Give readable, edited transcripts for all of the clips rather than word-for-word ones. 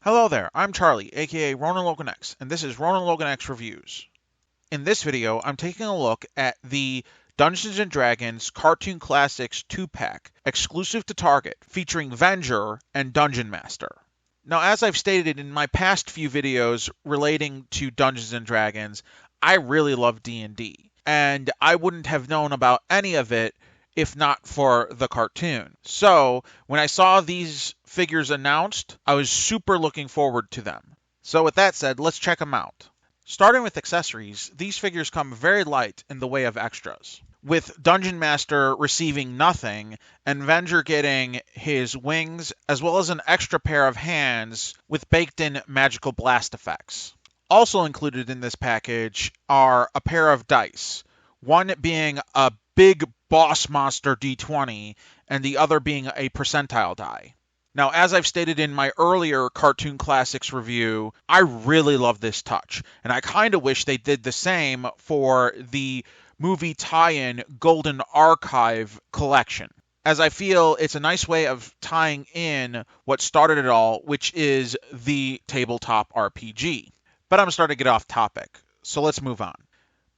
Hello there, I'm Charlie, aka Ronan Logan X, and this is Ronan Logan X Reviews. In this video, I'm taking a look at the Dungeons & Dragons Cartoon Classics 2-pack, exclusive to Target, featuring Venger and Dungeon Master. Now, as I've stated in my past few videos relating to Dungeons & Dragons, I really love D&D, and I wouldn't have known about any of it if not for the cartoon. So, when I saw these figures announced, I was super looking forward to them. So with that said, let's check them out. Starting with accessories, these figures come very light in the way of extras, with Dungeon Master receiving nothing, and Venger getting his wings, as well as an extra pair of hands with baked-in magical blast effects. Also included in this package are a pair of dice, one being a big boss monster d20, and the other being a percentile die. Now, as I've stated in my earlier Cartoon Classics review, I really love this touch, and I kind of wish they did the same for the movie tie-in Golden Archive collection, as I feel it's a nice way of tying in what started it all, which is the tabletop RPG. But I'm starting to get off topic, so let's move on.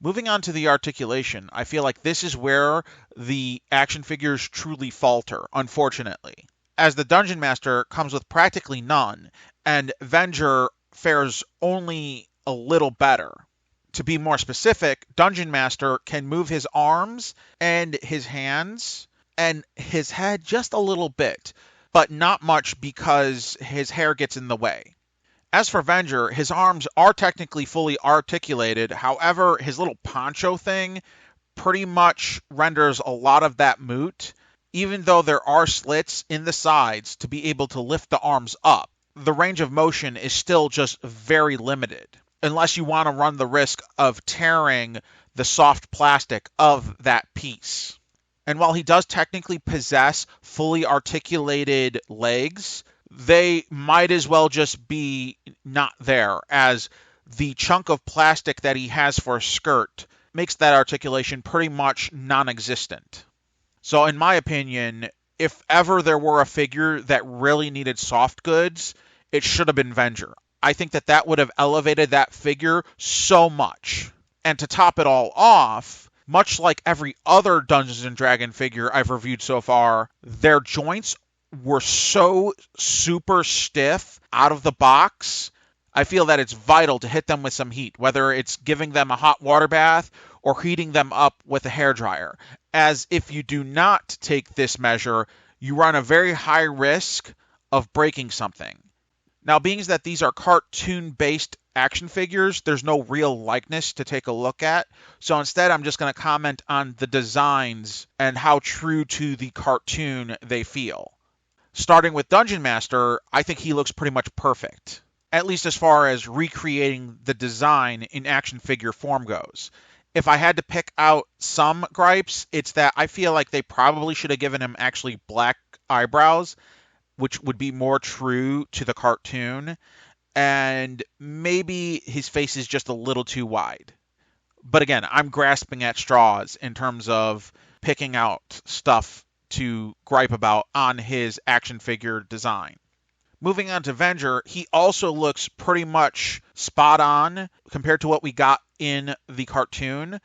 Moving on to the articulation, I feel like this is where the action figures truly falter, unfortunately, as the Dungeon Master comes with practically none, and Venger fares only a little better. To be more specific, Dungeon Master can move his arms and his hands and his head just a little bit, but not much because his hair gets in the way. As for Venger, his arms are technically fully articulated, however, his little poncho thing pretty much renders a lot of that moot. Even though there are slits in the sides to be able to lift the arms up, the range of motion is still just very limited, unless you want to run the risk of tearing the soft plastic of that piece. And while he does technically possess fully articulated legs, they might as well just be not there, as the chunk of plastic that he has for a skirt makes that articulation pretty much non-existent. So in my opinion, if ever there were a figure that really needed soft goods, it should have been Venger. I think that that would have elevated that figure so much. And to top it all off, much like every other Dungeons & Dragons figure I've reviewed so far, their joints were so super stiff out of the box. I feel that it's vital to hit them with some heat, whether it's giving them a hot water bath or heating them up with a hairdryer, as if you do not take this measure, you run a very high risk of breaking something. Now, being that these are cartoon-based action figures, there's no real likeness to take a look at, so instead I'm just going to comment on the designs and how true to the cartoon they feel. Starting with Dungeon Master, I think he looks pretty much perfect, at least as far as recreating the design in action figure form goes. If I had to pick out some gripes, it's that I feel like they probably should have given him actually black eyebrows, which would be more true to the cartoon, and maybe his face is just a little too wide. But again, I'm grasping at straws in terms of picking out stuff to gripe about on his action figure design. Moving on to Venger, he also looks pretty much spot on compared to what we got in the cartoon,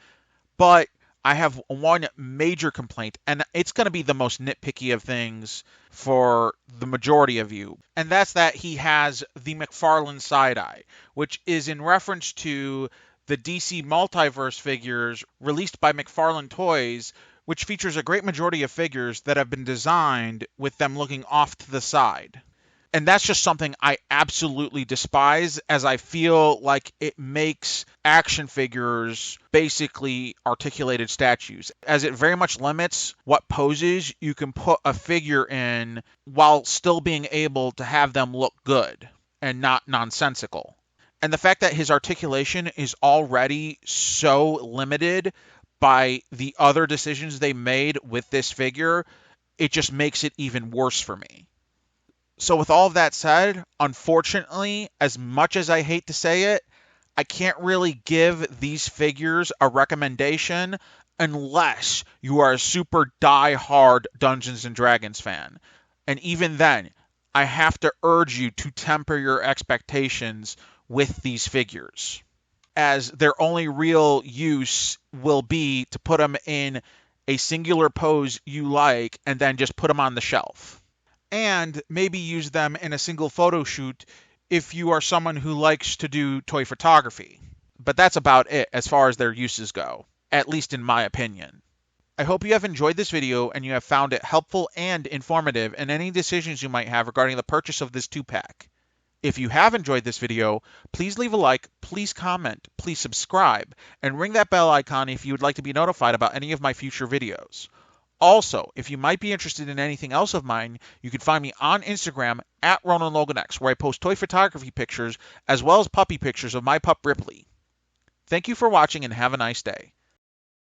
but I have one major complaint, and it's going to be the most nitpicky of things for the majority of you, and that's that he has the McFarlane side-eye, which is in reference to the DC Multiverse figures released by McFarlane Toys, which features a great majority of figures that have been designed with them looking off to the side. And that's just something I absolutely despise, as I feel like it makes action figures basically articulated statues, as it very much limits what poses you can put a figure in while still being able to have them look good and not nonsensical. And the fact that his articulation is already so limited by the other decisions they made with this figure, it just makes it even worse for me. So with all of that said, unfortunately, as much as I hate to say it, I can't really give these figures a recommendation unless you are a super die-hard Dungeons & Dragons fan. And even then, I have to urge you to temper your expectations with these figures, as their only real use will be to put them in a singular pose you like and then just put them on the shelf. And maybe use them in a single photo shoot if you are someone who likes to do toy photography. But that's about it as far as their uses go, at least in my opinion. I hope you have enjoyed this video and you have found it helpful and informative in any decisions you might have regarding the purchase of this 2-pack. If you have enjoyed this video, please leave a like, please comment, please subscribe, and ring that bell icon if you would like to be notified about any of my future videos. Also, if you might be interested in anything else of mine, you can find me on Instagram at RonanLoganX, where I post toy photography pictures as well as puppy pictures of my pup Ripley. Thank you for watching and have a nice day.